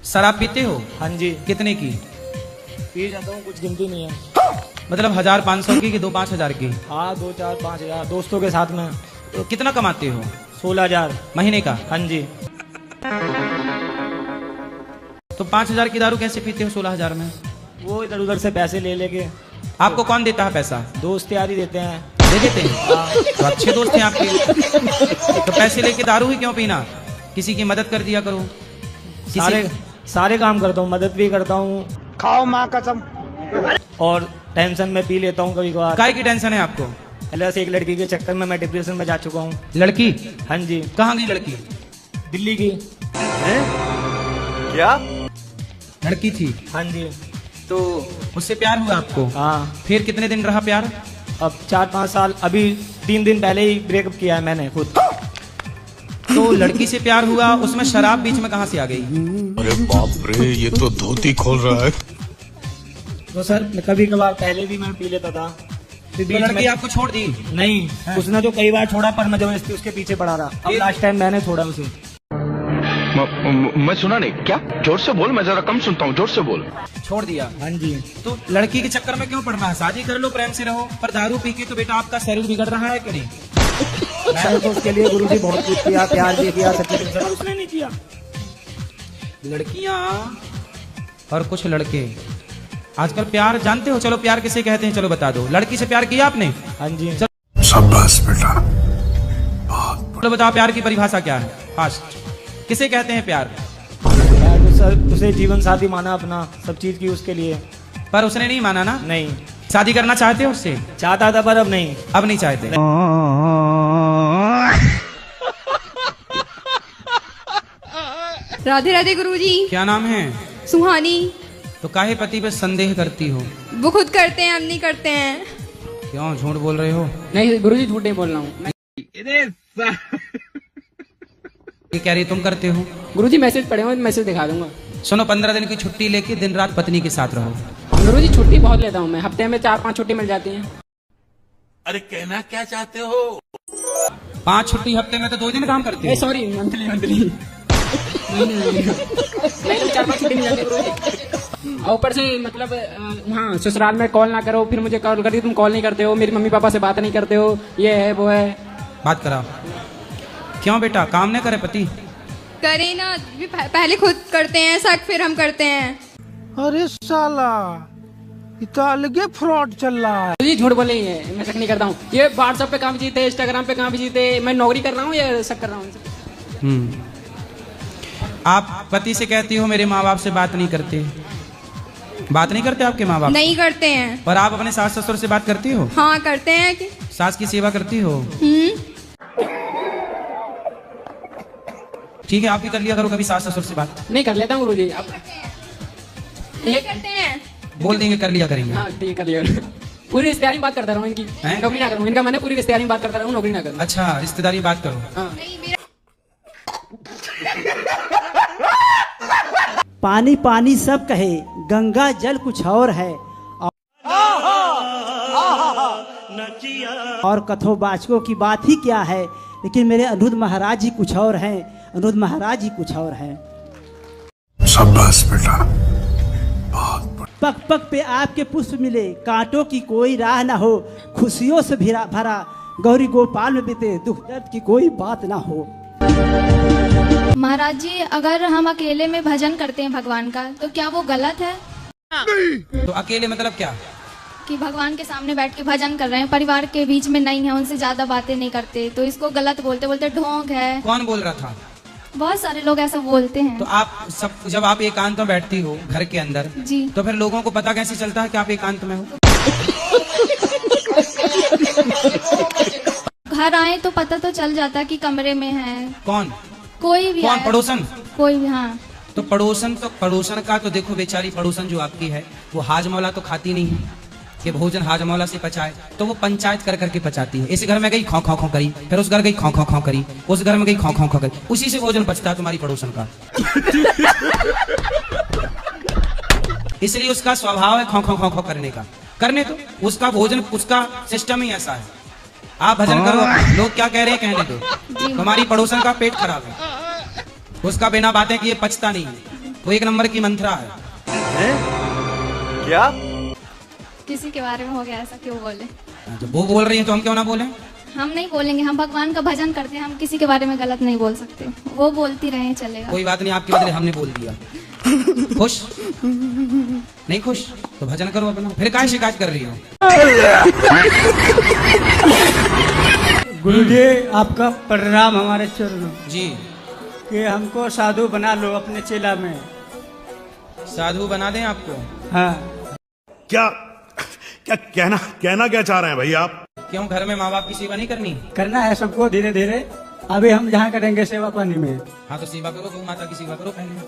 शराब पीते हो? हाँ जी। कितने की? पी जाता हूँ, कुछ गिनती नहीं है। मतलब 1000-500 की कि 2-5 हजार की? हाँ, 2-4-5 हज़ार दोस्तों के साथ में। तो कितना कमाते हो? 16,000 महीने का? हाँ जी। तो 5,000 की दारू कैसे पीते हो 16,000 में? वो इधर उधर से पैसे ले लेके। आपको कौन देता है पैसा? दोस्त यार ही देते हैं। दे देते हैं? तो अच्छे दोस्त हैं आपके। तो पैसे लेके दारू ही क्यों पीना? किसी की मदद कर दिया करो। सारे काम करता हूँ, मदद भी करता हूँ। खाओ माँ कसम। और टेंशन में पी लेता हूँ कभी कभार। काय की टेंशन है आपको? पहले से एक लड़की के चक्कर में मैं डिप्रेशन में जा चुका हूँ। लड़की? हाँ जी। कहाँ गई लड़की? दिल्ली की। क्या? लड़की थी? हाँ जी। तो उससे प्यार हुआ आपको? हाँ। फिर कितने दिन रहा प्यार? अब 4-5 साल। अभी 3 दिन पहले ही ब्रेकअप किया है मैंने खुद। तो लड़की से प्यार हुआ, उसमें शराब बीच में कहाँ से आ गई? अरे बाप रे, ये तो धोती खोल रहा है। तो सर कभी कभार पहले भी मैं पी लेता था। तो लड़की आपको छोड़ दी? नहीं, उसने तो कई बार छोड़ा, पर मैं जबरदस्ती उसके पीछे पड़ा रहा। अब लास्ट टाइम मैंने छोड़ा उसे। मैं सुना नहीं। क्या? जोर से बोल, मैं जरा कम सुनता हूँ, जोर से बोल। छोड़ दिया? हाँ जी। तो लड़की के चक्कर में क्यों पड़ना है? शादी कर लो, प्रेम से रहो। पर दारू पी के तो बेटा आपका शरीर बिगड़ रहा है कि नहीं? मैंने तो उसके लिए गुरुजी बहुत कुछ किया, प्यार भी किया, सब कुछ, उसने नहीं किया। लड़कियां और कुछ लड़के आजकल प्यार जानते हो? चलो प्यार किसे कहते हैं, चलो बता दो। लड़की से प्यार किया आपने? हाँ जी। शाबाश बेटा। चलो बताओ प्यार की परिभाषा क्या है? फास्ट। किसे कहते हैं प्यार? मैं तो सर उसे जीवन साथी माना अपना, सब चीज की उसके लिए। पर उसने नहीं माना ना? नहीं। शादी करना चाहते हो उससे? चाहता था पर अब नहीं। अब नहीं चाहते? राधे राधे गुरुजी। क्या नाम है? सुहानी। तो काहे पति पे संदेह करती हो? वो खुद करते हैं, हम नहीं करते हैं। क्यों झूठ बोल रहे हो? नहीं गुरुजी, झूठ नहीं बोल रहा हूँ। ये कह रही तुम करते हो? गुरुजी मैसेज पढ़े हो, मैसेज दिखा दूंगा। सुनो, 15 दिन की छुट्टी लेके दिन रात पत्नी के साथ रहो। गुरुजी छुट्टी बहुत लेता हूँ मैं, हफ्ते में 4-5 छुट्टी मिल जाती है। अरे कहना क्या चाहते हो? 5 छुट्टी हफ्ते में तो 2 दिन काम करते हो। सॉरी, मंथली 4-5 छुट्टी मिल जाती है गुरुजी। और ऊपर से मतलब हाँ, ससुराल में कॉल ना करो, फिर मुझे कॉल करती, तुम कॉल नहीं करते हो, मेरी मम्मी पापा से बात नहीं करते हो, ये है वो है। बात करा। क्यों बेटा, काम नहीं करे पति? करे ना, पहले खुद करते हैं शक, फिर हम करते हैं। अरे साला, ये तो अलगे फ्रॉड चल रहा है। जी झूठ बोले ही है, मैं शक नहीं करता हूँ। ये व्हाट्सएप पे कहाँ बिजी थे, इंस्टाग्राम पे कहाँ बिजी थे, मैं नौकरी कर रहा हूँ या शक कर रहा हूँ? आप पति से कहती हो मेरे माँ बाप से बात नहीं करते? बात नहीं करते आपके माँ बाप? नहीं करते हैं। पर आप अपने सास ससुर से बात करती हो? हाँ करते हैं कि सास की सेवा करती हो? ठीक है, आप भी कर लिया करो कभी सास ससुर से बात। नहीं कर लेता हूँ गुरुजी। अब नहीं करते हैं। बोल देंगे कर लिया करेंगे। हाँ ठीक कर लिया। पूरी रिश्तेदारी बात करता रहूँ इनकी, नौकरी ना करूँ इनका। मैंने पूरी रिश्तेदारी बात करता रहूँ, नौकरी ना करूँ। अच्छा, रिश्तेदारी बात करो। हाँ। पानी पानी सब कहे, गंगा जल कुछ और है। और कथोवाचकों की बात ही क्या है, लेकिन मेरे अनुरुद्ध महाराज जी कुछ और हैं। अनुरुद्ध महाराज जी कुछ और हैं। शाबाश बेटा। पग पग पे आपके पुष्प मिले, कांटों की कोई राह ना हो, खुशियों से भरा गौरी गोपाल में बीते, दुख दर्द की कोई बात ना हो। महाराज जी, अगर हम अकेले में भजन करते हैं भगवान का, तो क्या वो गलत है? तो अकेले मतलब क्या? कि भगवान के सामने बैठ के भजन कर रहे हैं, परिवार के बीच में नहीं है, उनसे ज्यादा बातें नहीं करते, तो इसको गलत बोलते बोलते ढोंग है। कौन बोल रहा था? बहुत सारे लोग ऐसा बोलते हैं। तो आप सब जब आप एकांत में बैठती हो घर के अंदर जी, तो फिर लोगों को पता कैसे चलता है कि आप एकांत में हो? घर आए तो पता तो चल जाता कि कमरे में है। कौन? कोई भी कौन? आया, पड़ोसन? कोई भी। हाँ, तो पड़ोसन का तो देखो, बेचारी पड़ोसन जो आपकी है वो हाजमौला तो खाती नहीं है कि भोजन हाजमौला से पचाए, तो वो पंचायत कर करके पचाती है। इस घर में गई खौ खौ खौ करी, फिर उस घर गई खौ खौ खौ करी, उस घर में गई खौ खौ खौ करी, उसी से भोजन पचता है तुम्हारी पड़ोसन का। इसलिए उसका स्वभाव है खौ खौ खौ खौ करने का। करने तो उसका भोजन, उसका सिस्टम ही ऐसा है। आप भजन करो, लोग क्या कह रहे हैं कहने दो। तुम्हारी पड़ोसन का पेट खराब है, उसका बिना बातें किए पचता नहीं है। वो एक नंबर की मंत्रा है। क्या? किसी के बारे में हो गया ऐसा क्यों बोले? जब वो बोल रही है तो हम क्यों ना बोलें? हम नहीं बोलेंगे, हम भगवान का भजन करते हैं, हम किसी के बारे में गलत नहीं बोल सकते। वो बोलती रहे चलेगा। कोई बात नहीं, आपके बदले हमने बोल दिया। खुश नहीं? खुश तो भजन करो अपना, फिर काहे शिकायत कर रही हो? गुरुजी आपका प्रणाम हमारे चरणों जी। कि हमको साधु बना लो अपने चेला में। साधु बना दें आपको? हाँ। क्या क्या कहना क्या चाह रहे हैं भाई आप? क्यों, घर में माँ बाप की सेवा नहीं करनी? करना है सबको धीरे धीरे। अभी हम जहाँ करेंगे सेवा पानी में। हाँ तो सेवा करो, गौ माता की सेवा करो पहले।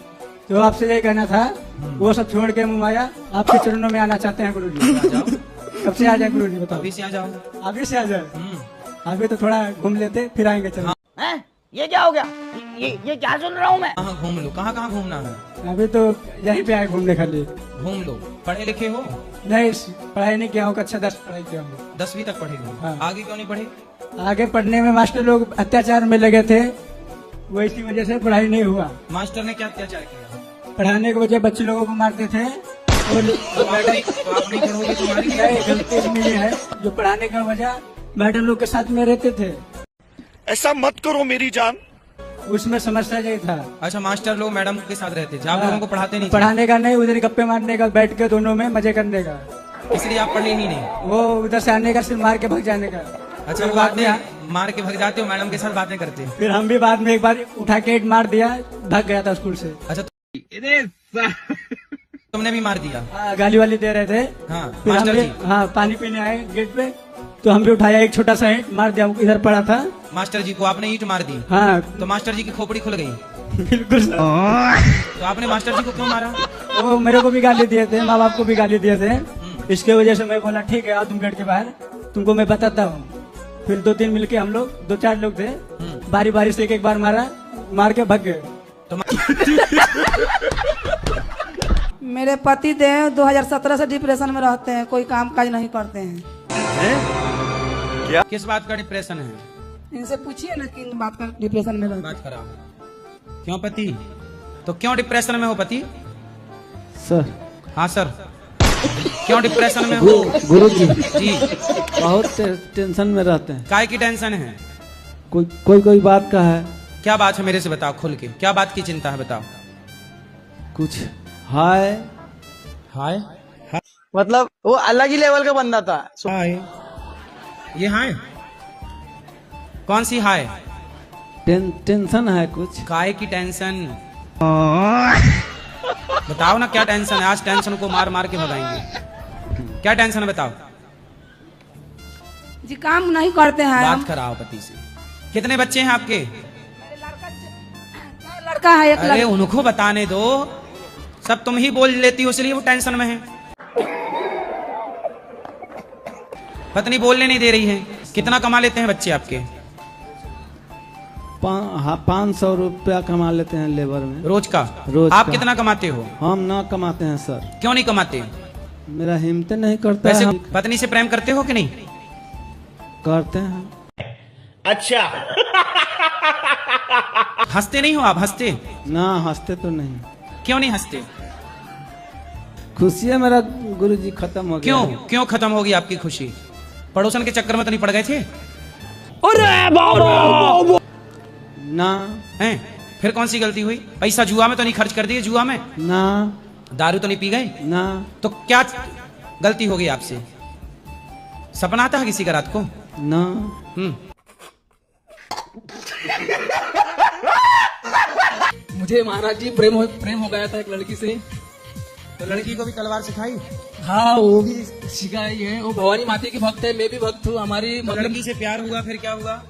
तो आपसे यही कहना था, वो सब छोड़ के मुमाया आपके चरणों में आना चाहते हैं गुरुजी। आ जाओ। कब से आ जाए गुरुजी बताओ? अभी से आ जाओ। अभी से आ जाए? अभी तो थोड़ा घूम लेते फिर आएंगे। चलो ये क्या हो गया? ये क्या सुन रहा हूँ मैं? कहाँ घूम लो? कहाँ कहाँ घूमना है? अभी तो यहीं पे आए घूमने खाली। घूम लो। पढ़े लिखे हो? नहीं, पढ़ाई नहीं किया हूँ, कक्षा 10 पढ़ाई किया हूँ। 10वीं तक पढ़े हो? हाँ। आगे क्यों नहीं पढ़े? आगे पढ़ने में मास्टर लोग अत्याचार में लगे थे, वो इसी वजह से पढ़ाई नहीं हुआ। मास्टर ने क्या अत्याचार किया? पढ़ाने के वजह बच्चे लोगों को मारते थे। तो आप नहीं पढ़ोगे तुम्हारी गलती इसमें ये है, जो पढ़ाने का वजह मैडम लोग के साथ में रहते थे। ऐसा मत करो मेरी जान। उसमें समस्या यही था। अच्छा, मास्टर लोग मैडम के साथ रहते थे, आप लोगों को पढ़ाते नहीं थे? पढ़ाने का नहीं, उधर गप्पे मारने का, बैठ के दोनों में मजे करने का। इसलिए आप पढ़े ही नहीं? वो उधर से आने का, सिर्फ मार के भाग जाने का। अच्छा, वो बाद में मार के भाग जाते हो, मैडम के साथ बातें करते हैं? फिर हम भी बाद में एक बार उठा के ईंट मार दिया, भाग गया था स्कूल से। अच्छा, तुमने भी मार दिया? गाली वाली दे रहे थे। हाँ, फिर मास्टर हम भी, जी। हाँ, पानी पीने आए गेट पे, तो हम भी उठाया एक छोटा सा ईंट मार दिया, इधर पड़ा था। मास्टर जी को आपने ईंट मार दी? हाँ। तो मास्टर जी की खोपड़ी खुल गई? बिल्कुल। तो आपने मास्टर जी को क्यों मारा? वो मेरे को भी गाली दिए थे, माँ बाप को भी गाली दिए थे। इसके वजह से मैं बोला ठीक है आओ तुम गेट के बाहर, तुमको मैं बताता हूँ। फिर 2-3 मिलके हम लोग 2-4 लोग थे, बारी बारी से एक बार मारा, मार के भाग गए। मेरे पति देव 2017 से डिप्रेशन में रहते हैं, कोई काम काज नहीं करते हैं। क्या? किस बात का डिप्रेशन है? इनसे पूछिए ना किन बात का डिप्रेशन में रहते हैं। बात कराओ। क्यों पति? तो क्यों डिप्रेशन में हो पति? सर। हाँ सर, क्यों डिप्रेशन में हो? गुरुजी जी, बहुत टेंशन में रहते हैं। काय की टेंशन है? कोई बात का है। क्या बात है, मेरे से बताओ खुल के। क्या बात की चिंता है, बताओ। कुछ हाय हाय? मतलब वो अलग ही लेवल का बंदा था। हाय? ये हाय? कौन सी हाय? टेंशन है कुछ। काय की टेंशन? बताओ ना क्या टेंशन है। आज टेंशन को मार मार के भगाएंगे। क्या टेंशन है बताओ? जी काम नहीं करते हैं। बात कराओ पति से। कितने बच्चे हैं आपके? लड़का है एक। अरे उनको बताने दो, सब तुम ही बोल लेती हो इसलिए वो टेंशन में है। पत्नी बोलने नहीं दे रही है। कितना कमा लेते हैं बच्चे आपके? 500 रुपया कमा लेते हैं लेबर में रोज का? रोज आप का। कितना कमाते हो? हम ना कमाते हैं सर। क्यों नहीं कमाते? मेरा हिम्मत नहीं करता वैसे है। पत्नी से प्रेम करते हो कि नहीं? करते हैं। अच्छा। हंसते नहीं हो आप? हंसते ना, हंसते तो नहीं। क्यों नहीं हंसते? खुशी है मेरा गुरुजी खत्म हो गया। क्यों खत्म होगी आपकी खुशी? पड़ोसन के चक्कर में तो नहीं पड़ गए थे? ना। हैं? फिर कौन सी गलती हुई? पैसा जुआ में तो नहीं खर्च कर दिए? जुआ में? ना। दारू तो नहीं पी गए? ना। तो क्या गलती हो गई आपसे? सपना आता है किसी का रात को? ना। मुझे महाराज जी प्रेम हो गया था एक लड़की से। तो लड़की को भी तलवार सिखाई? हाँ, वो भी सिखाई है। वो भवानी माता की भक्त है, मैं भी भक्त हूँ। हमारी लड़की से प्यार हुआ, फिर क्या हुआ?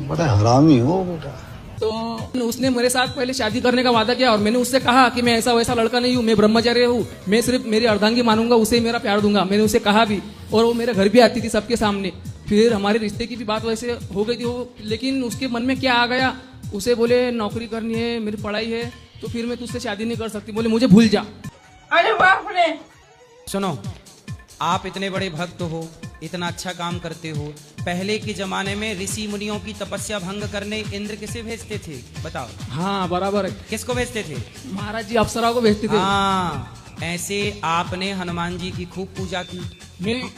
बड़ा हरामी हो बेटा। तो उसने मेरे साथ पहले शादी करने का वादा किया और मैंने उससे कहा कि मैं ऐसा वैसा लड़का नहीं हूँ, मैं ब्रह्मचार्य हूँ, मैं सिर्फ मेरी अर्धांगी मानूंगा, उसे मेरा प्यार दूंगा। मैंने उसे कहा भी और वो मेरे घर भी आती थी सबके सामने। फिर हमारे रिश्ते की भी बात वैसे हो गई थी लेकिन उसके मन में क्या आ गया, उसे बोले नौकरी करनी है, मेरी पढ़ाई है, तो फिर मैं तुझसे शादी नहीं कर सकती। बोले मुझे भूल जा। अरे बाप रे। सुनो, आप इतने बड़े भक्त हो, इतना अच्छा काम करते हो। पहले के जमाने में ऋषि मुनियों की तपस्या भंग करने इंद्र किसे भेजते थे बताओ? हाँ बराबर है। किसको भेजते थे? महाराज जी अप्सराओं को भेजते थे। हाँ, ऐसे आपने हनुमान जी की खूब पूजा की।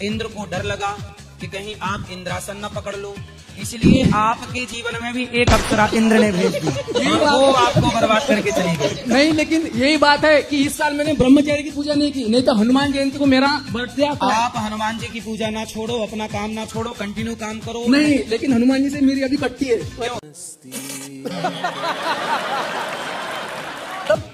इंद्र को डर लगा कि कहीं आप इंद्रासन न पकड़ लो, इसलिए आपके जीवन में भी एक अप्सरा इंद्र ने भेज दी, वो आपको बर्बाद करके चली गई। नहीं, लेकिन यही बात है कि इस साल मैंने ब्रह्मचारी की पूजा नहीं की, नहीं तो हनुमान जयंती को मेरा बर्थडे आता है। आप हनुमान जी की पूजा ना छोड़ो, अपना काम ना छोड़ो, कंटिन्यू काम करो। नहीं, लेकिन हनुमान जी से मेरी अभी कट्टी है।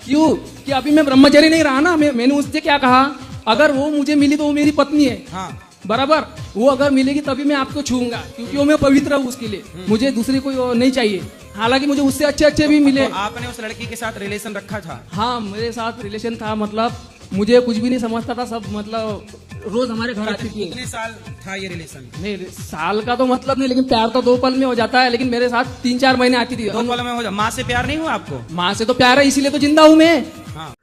क्यों? कि अभी मैं ब्रह्मचारी नहीं रहा ना। मैंने उससे क्या कहा, अगर वो मुझे मिली तो वो मेरी पत्नी है। हाँ बराबर, वो अगर मिलेगी तभी मैं आपको छूऊंगा, क्योंकि वो मैं पवित्र हूँ उसके लिए। मुझे दूसरी कोई नहीं चाहिए, हालांकि मुझे उससे अच्छे अच्छे भी मिले। तो आपने उस लड़की के साथ रिलेशन रखा था? हाँ, मेरे साथ रिलेशन था, मतलब मुझे कुछ भी नहीं समझता था, सब मतलब रोज हमारे घर आती थी। कितने साल था ये रिलेशन? नहीं, साल का तो मतलब नहीं, लेकिन प्यार तो 2 पल में हो जाता है। लेकिन मेरे साथ 3-4 महीने आती थी। 2 पल में हो जाता। माँ से प्यार नहीं हुआ आपको? माँ से तो प्यार है, इसीलिए तो जिंदा हूँ मैं। हाँ।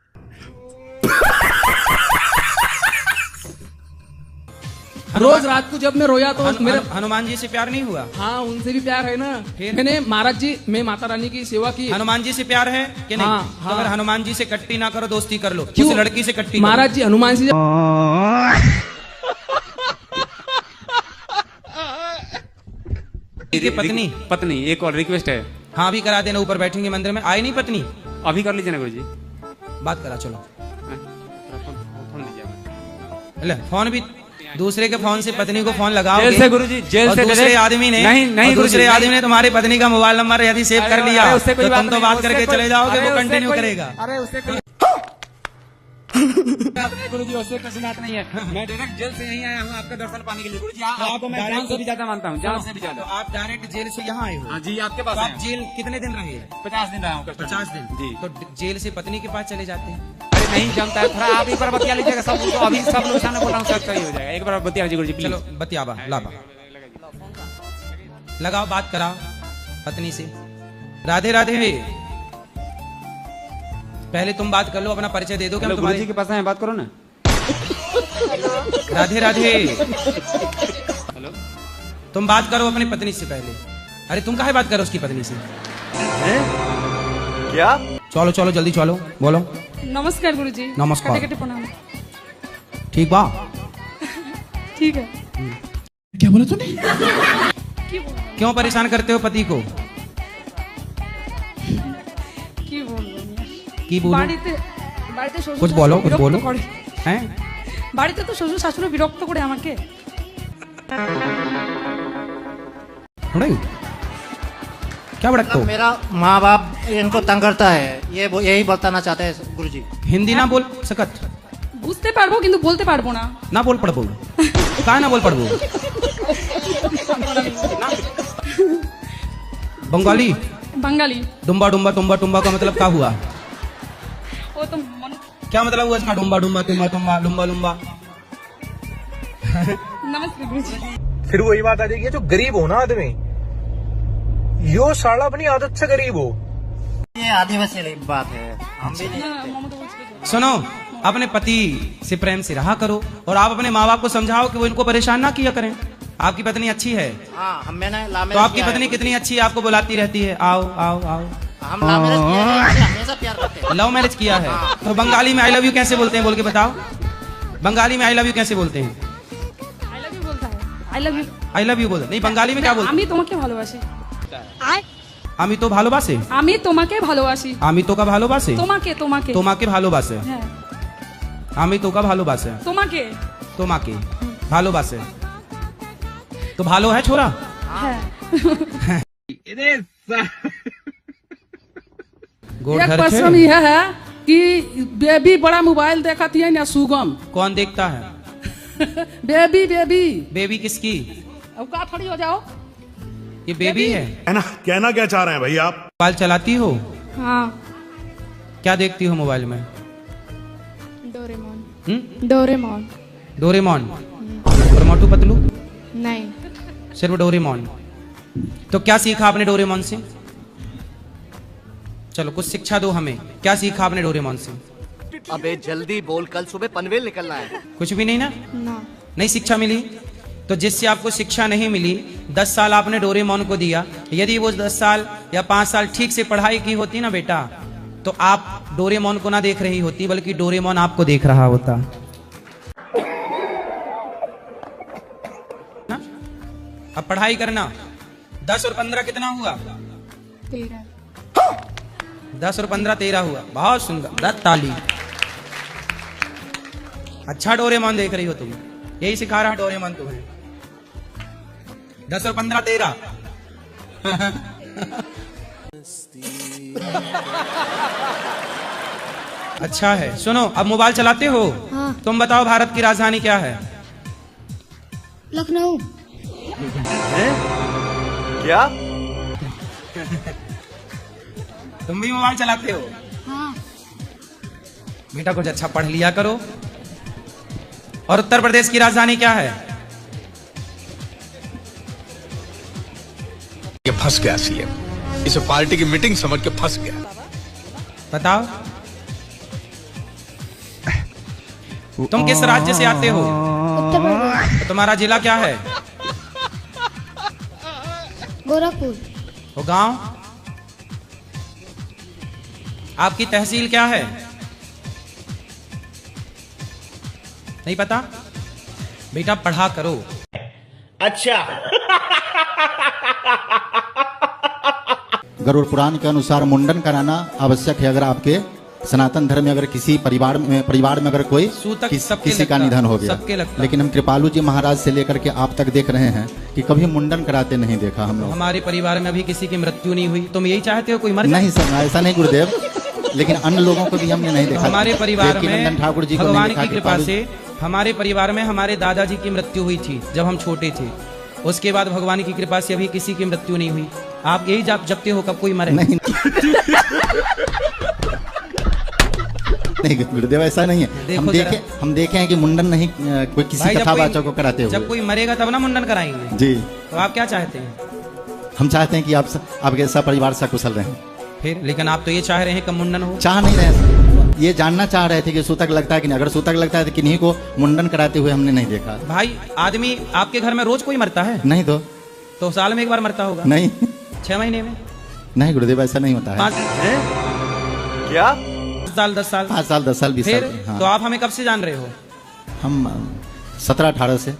रोज रात को जब मैं रोया तो मेरे हनुमान जी से प्यार नहीं हुआ? हाँ, उनसे भी प्यार है ना। फिर? मैंने महाराज जी, मैं माता रानी की सेवा की। हनुमान जी से प्यार है कि नहीं? हाँ, तो हाँ। अगर हनुमान जी से कट्टी ना करो, दोस्ती कर लो। क्यों? उस लड़की से कट्टी महाराज जी हनुमान जी पत्नी एक और रिक्वेस्ट है। हाँ, अभी करा देना, ऊपर बैठेंगे मंदिर में। आई नहीं पत्नी? अभी कर लीजिए ना गुरु जी। बात करा, चलो। फोन लीजिए। ले, फोन भी दूसरे के फोन से पत्नी को फोन लगाओ। जेल से गुरुजी, जेल से दूसरे आदमी ने नहीं दूसरे आदमी ने तुम्हारी पत्नी का मोबाइल नंबर यदि सेव कर लिया उससे कोई तो बात तुम तो नहीं, बात उससे करके कोई- चले जाओगे, अरे वो उससे कंटिन्यू कोई- करेगा। अरे उससे कोई गुरुजी, उससे कुछ बात नहीं है। मैं डायरेक्ट जेल से यहीं आया हूँ आपका दर्शन पाने के लिए। गुरुजी आपको मैं जान से भी ज्यादा मानता हूँ, जान से भी तो ज्यादा। आप डायरेक्ट जेल से यहाँ आए हो? हाँ जी, आपके पास तो आए आप हैं। जेल कितने दिन रहे? 50 दिन रहा हूँ। 50 दिन जी। तो जेल से पत्नी के पास चले जाते हैं? अरे नहीं जमता है, थोड़ा आप एक बार बतिया लीजिएगा। सब तो अभी सब लोग सामने बोल रहा हूँ, सब सही हो जाएगा। एक बार बतिया लीजिए गुरुजी, चलो बतियाबा लाबा लगाओ, बात कराओ पत्नी से। राधे राधे। पहले तुम बात कर लो, अपना परिचय दे दो। क्या गुरुजी के पास आए, बात करो ना। राधे राधे। हेलो, तुम बात करो अपनी पत्नी से पहले। अरे तुम काहे बात करो उसकी पत्नी से? क्या? चलो चलो जल्दी चलो, बोलो। नमस्कार गुरुजी। नमस्कार। कटे कटे प्रणाम। ठीक बा? ठीक है। क्या बोला तूने? क्यों परेशान करते हो पति को? কি বলবো? की बोलो, বাড়িতে বাড়িতে শ্বশুর कुछ बोलो, कुछ বিরক্ত बोलो। করে। हैं? বাড়িতে তো শ্বশুর শাশুড়ি বিরক্ত করে আমাকে। नहीं? क्या भड़कते हो? मेरा माँ बाप इनको तंग करता है, यही बताना चाहते हैं गुरुजी। हिंदी ना बोल सकत? বুঝতে পারবো কিন্তু বলতে পারবো না। ना बोल पड़बो? काहे ना बोल पड़बो? बंगाली? बंगाली। डुम्बा डुम्बा टुम्बा टुम्बा का मतलब क्या हुआ? वो तो क्या मतलब हुआ इसका? डुम्बा डुम्बा टुम्बा टुम्बा लुम्बा लुम्बा। नमस्ते गुरुजी। फिर वही बात आ जाएगी, जो गरीब हो ना आदमी, यो साला अपनी आदत से गरीब हो। ये आदिवासी बात है, हम भी नहीं। सुनो, अपने पति से प्रेम से रहा करो और आप अपने माँ बाप को समझाओ कि वो इनको परेशान ना किया करें। आपकी पत्नी अच्छी है? हाँ, मैंने तो आपकी पत्नी कितनी अच्छी है, आपको बुलाती रहती है आओ आओ आओ। हम लव मैरिज किया है, हमेशा प्यार करते हैं। लव मैरिज किया है तो बंगाली में आई लव यू कैसे बोलते हैं, बोल के बताओ। बंगाली में आई लव यू कैसे बोलते हैं? आई लव यू बोलता है। I love you. I love you बोलते नहीं, बंगाली में क्या बोलते? আমি তোমাকে ভালোবাসি। আমি তো ভালোবাসে। আমি তোমাকে ভালোবাসি। আমি তো কা ভালোবাসে। তোমাকে তোমাকে তোমাকে ভালোবাসে। হ্যাঁ। আমি তো কা ভালোবাসে। তোমাকে তোমাকে ভালোবাসে। तो भालो है छोरा? হ্যাঁ। गोड़ एक घर प्रश्न छे? यह है कि बेबी बड़ा मोबाइल देखती है ना सुगम। कौन देखता है? बेबी बेबी बेबी किसकी? अब का खड़ी हो जाओ। ये बेबी है? कहना क्या चाह रहे हैं भाई आप? मोबाइल चलाती हो? हाँ। क्या देखती हो मोबाइल में? डोरेमोन। डोरेमोन। डोरेमोन और मोटू पतलू? नहीं, सिर्फ डोरेमोन। तो क्या सीखा आपने डोरेमोन से? चलो कुछ शिक्षा दो हमें, क्या सीखा आपने डोरेमोन से? अबे जल्दी बोल, कल सुबह पनवेल निकलना है। कुछ भी नहीं ना? ना। नहीं शिक्षा मिली? तो जिससे आपको शिक्षा नहीं मिली, 10 साल आपने डोरेमोन को दिया, यदि वो 10 साल या 5 साल ठीक से पढ़ाई की होती ना बेटा, तो आप डोरेमोन को ना देख रही होती, बल्कि डोरेमोन आपको देख रहा होता ना? अब पढ़ाई करना। 10 और 15 कितना हुआ? 13। 10 और 15 13 हुआ। बहुत सुंदर, 10 ताली। अच्छा डोरेमोन देख रही हो तुम, यही सिखा रहा डोरेमोन तुम्हें। 10 और 15 13। अच्छा है। सुनो, अब मोबाइल चलाते हो? हाँ। तुम बताओ भारत की राजधानी क्या है? लखनऊ। क्या? तुम भी मोबाइल चलाते हो? हाँ। बेटा कुछ अच्छा पढ़ लिया करो। और उत्तर प्रदेश की राजधानी क्या है? ये फंस गया सीएम, इसे पार्टी की मीटिंग समझ के फंस गया। बताओ तुम किस राज्य से आते हो? उत्तर प्रदेश। तो तुम्हारा जिला क्या है? गोरखपुर। तो गांव? आपकी तहसील क्या है? नहीं पता? बेटा पढ़ा करो। अच्छा। गरुड़ पुराण के अनुसार मुंडन कराना आवश्यक है। अगर आपके सनातन धर्म में अगर किसी परिवार में अगर कोई किसी का निधन हो गया, लेकिन हम कृपालु जी महाराज से लेकर के आप तक देख रहे हैं कि कभी मुंडन कराते नहीं देखा हम लोग। हमारे परिवार में अभी किसी की मृत्यु नहीं हुई। तुम यही चाहते हो कोई मर जाए? नहीं सर, ऐसा नहीं गुरुदेव, लेकिन अन्य लोगों को भी हमने नहीं देखा। हमारे परिवार में ठाकुर जी भगवान की कृपा से हमारे परिवार में हमारे दादाजी की मृत्यु हुई थी जब हम छोटे थे। उसके बाद भगवान की कृपा से अभी किसी की मृत्यु नहीं हुई। आप यही जपते हो कब कोई मरे? नहीं नहीं गुरुदेव, ऐसा नहीं है। हम देखे हैं कि मुंडन नहीं कोई किसी कथावाचक को कराते हुए। जब कोई मरेगा तब ना मुंडन कराएंगे जी। तो आप क्या चाहते हैं? हम चाहते हैं कि आपके सब परिवार सकुशल रहें। फिर लेकिन आप तो ये चाह रहे हैं कब मुंडन हो? चाह नहीं रहे, ये जानना चाह रहे थे कि सूतक लगता है कि नहीं। अगर सूतक लगता है तो किन्हीं को मुंडन कराते हुए हमने नहीं देखा। भाई आदमी आपके घर में रोज कोई मरता है? नहीं। तो साल में एक बार मरता होगा? नहीं। 6 महीने में? नहीं गुरुदेव, ऐसा नहीं होता है। क्या? 10 साल 5 साल 10 साल 20 साल। हाँ। तो आप हमें कब से जान रहे हो? हम 17-18 से।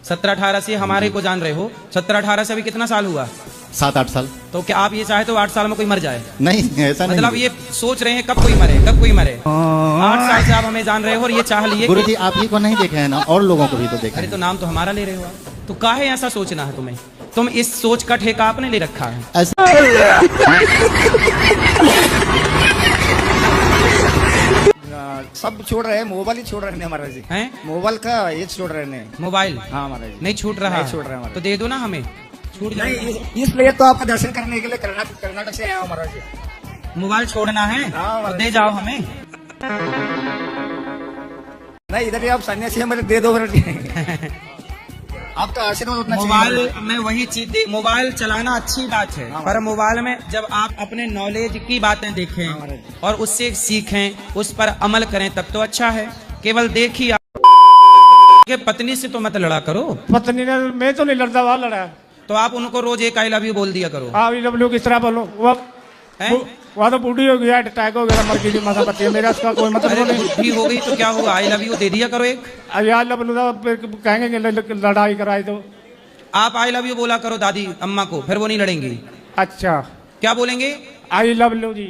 17-18 से हमारे को जान रहे हो? 17-18 से अभी कितना साल हुआ? 7-8 साल। तो क्या आप ये चाहते हो 8 साल में कोई मर जाए? नहीं, ऐसा नहीं। मतलब ये सोच रहे हैं कब कोई मरे, कब कोई मरे। 8 साल से आप हमें जान रहे हो और ये चाह लिए। गुरु जी आप ही को नहीं देखे हैं ना, और लोगों को भी तो देखे। अरे तो नाम तो हमारा ले रहे हो। तो काहे ऐसा सोचना है तुम्हें? तुम इस सोच का ठेका आपने ले रखा है। सब छोड़ रहे हैं, मोबाइल ही छोड़ रहे हैं हमारे जी। हैं? मोबाइल का ये छोड़ रहे हैं। मोबाइल? हाँ हमारे नहीं छूट रहा? नहीं छूट रहा हमारे। तो दे दो ना हमें, छूट नहीं। इसलिए तो आपका दर्शन करने के लिए कर्नाटक से आया हमारा जी। मोबाइल छोड़ना है? हाँ, तो दे जाओ हमें। नहीं इधर आप सन्यासी हमारे दे दो। आपका आशीर्वाद उतना मोबाइल में वही चीज, मोबाइल चलाना अच्छी बात है, पर मोबाइल में जब आप अपने नॉलेज की बातें देखें और उससे सीखें, उस पर अमल करें, तब तो अच्छा है। केवल देखिए पत्नी से तो मत लड़ा करो। पत्नी ने, मैं तो नहीं लड़ता, वहाँ लड़ा। तो आप उनको रोज एक आई लव यू बोल दिया करो। आई लव यू किस तरह बोलो? वहाँ तो बूढ़ी हो गया, अटैक हो गया, मर गई माता पति। मेरा इसका कोई मतलब नहीं। बुढ़ी हो गई तो क्या हुआ? आई लव यू दे दिया करो एक। आई लव यू कहेंगे लड़ाई कराई तो। आप आई लव यू बोला करो दादी अम्मा को, फिर वो नहीं लड़ेंगी। अच्छा क्या बोलेंगे? आई लव यू जी।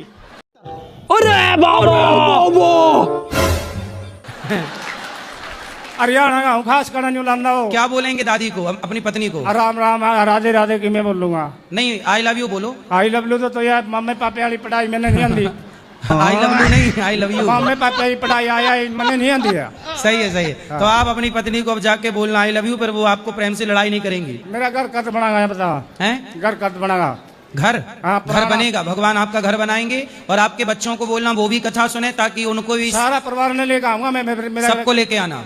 अरे बाबा हरियाणा का खास करना न्यू लाना हो। क्या बोलेंगे दादी को, अपनी पत्नी को? राम राम राधे राधे की मैं बोलूंगा। नहीं आई लव यू बोलो। आई लव यू तो यार मम्मी पापे वाली पढ़ाई मैंने नहीं आंदी। आई लव यू नहीं, आई लव यू। मम्मी पापे वाली पढ़ाई आया मैंने नहीं आंदी है। सही है, सही है। तो आप अपनी पत्नी को अब जाके बोलना आई लव यू, पर वो आपको प्रेम से लड़ाई नहीं करेंगी। मेरा घर कद बनागा, बता है घर कद बनागा। घर? घर बनेगा, भगवान आपका घर बनाएंगे। और आपके बच्चों को बोलना वो भी कथा सुने, ताकि उनको भी सारा परिवार ने लेकर आऊंगा मैं। सबको लेके आना।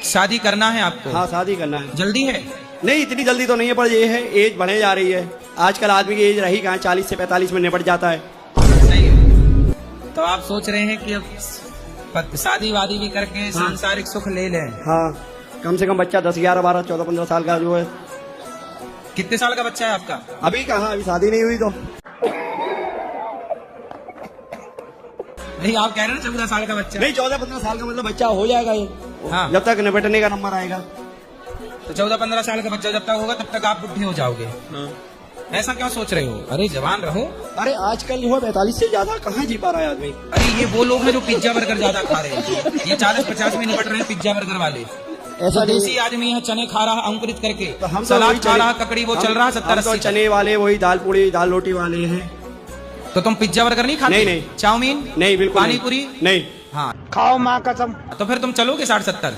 शादी करना है आपको? हाँ शादी करना है। जल्दी है? नहीं इतनी जल्दी तो नहीं है, पर ये है एज बढ़े जा रही है। आजकल आदमी की एज रही कहाँ, 40 से 45 में निपट जाता है। सही है। तो आप सोच रहे हैं कि अब शादी वादी भी करके सांसारिक सुख ले लें। हाँ, कम से कम बच्चा 10, 11, 12, 14, 15 साल का जो है। कितने साल का बच्चा है आपका? अभी कहाँ, अभी शादी नहीं हुई तो। नहीं, आप कह रहे हैं 14 साल का बच्चा? नहीं, 14-15 साल का मतलब बच्चा हो जाएगा ये। हाँ। जब तक निपटने का नंबर आएगा। तो 14-15 साल का बच्चा जब तक होगा तब तक आप बुढ़े हो जाओगे। हाँ। ऐसा क्यों सोच रहे हो? अरे जवान रहो। अरे आजकल जो है 45 से ज्यादा कहाँ जी पा रहा है आदमी। अरे ये वो लोग हैं जो पिज्जा बर्गर ज्यादा खा रहे हैं, ये 40-50 में निपट रहे हैं पिज्जा बर्गर वाले। ऐसा देसी आदमी है, चने खा रहा है अंकुरित करके, तो हम सलाद खा रहा है, ककड़ी वो चल रहा है 70-80। चने वाले वही दाल पूड़ी दाल रोटी वाले हैं। तो तुम पिज्जा बर्गर नहीं खाते? नहीं। चाउमीन नहीं, बिल्कुल पानी पूरी नहीं। हाँ, खाओ माँ कसम। तो फिर तुम चलोगे 60-70?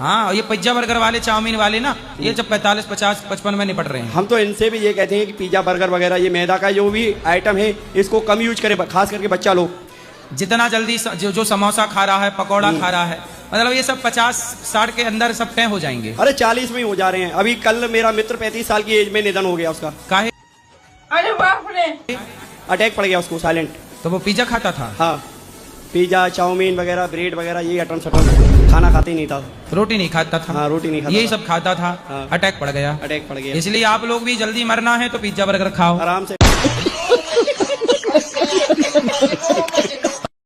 हाँ, और ये पिज्जा बर्गर वाले चाउमीन वाले ना, ये जब 45, 50, 55 में निपट रहे हैं। हम तो इनसे भी ये कहते हैं कि पिज्जा बर्गर वगैरह ये मैदा का जो भी आइटम है इसको कम यूज करे, खास करके बच्चा लोग। जितना जल्दी जो समोसा खा रहा है, पकौड़ा खा रहा है, मतलब ये सब 50-60 के अंदर सब तय हो जाएंगे। अरे 40 में ही हो जा रहे हैं। अभी कल मेरा मित्र 35 साल की एज में निधन हो गया उसका। काहे? अरे बाप रे, अटैक पड़ गया उसको, साइलेंट। तो वो पिज्जा खाता था? हाँ, पिज्जा चाउमीन वगैरह ब्रेड वगैरह ये अटन सटन खाना खाते ही नहीं था। रोटी नहीं खाता था? हाँ, रोटी नहीं खाता, यही सब खाता था। हाँ। अटैक पड़ गया। अटैक पड़ गया। इसलिए आप लोग भी जल्दी मरना है तो पिज्जा बर्गर खाओ आराम से।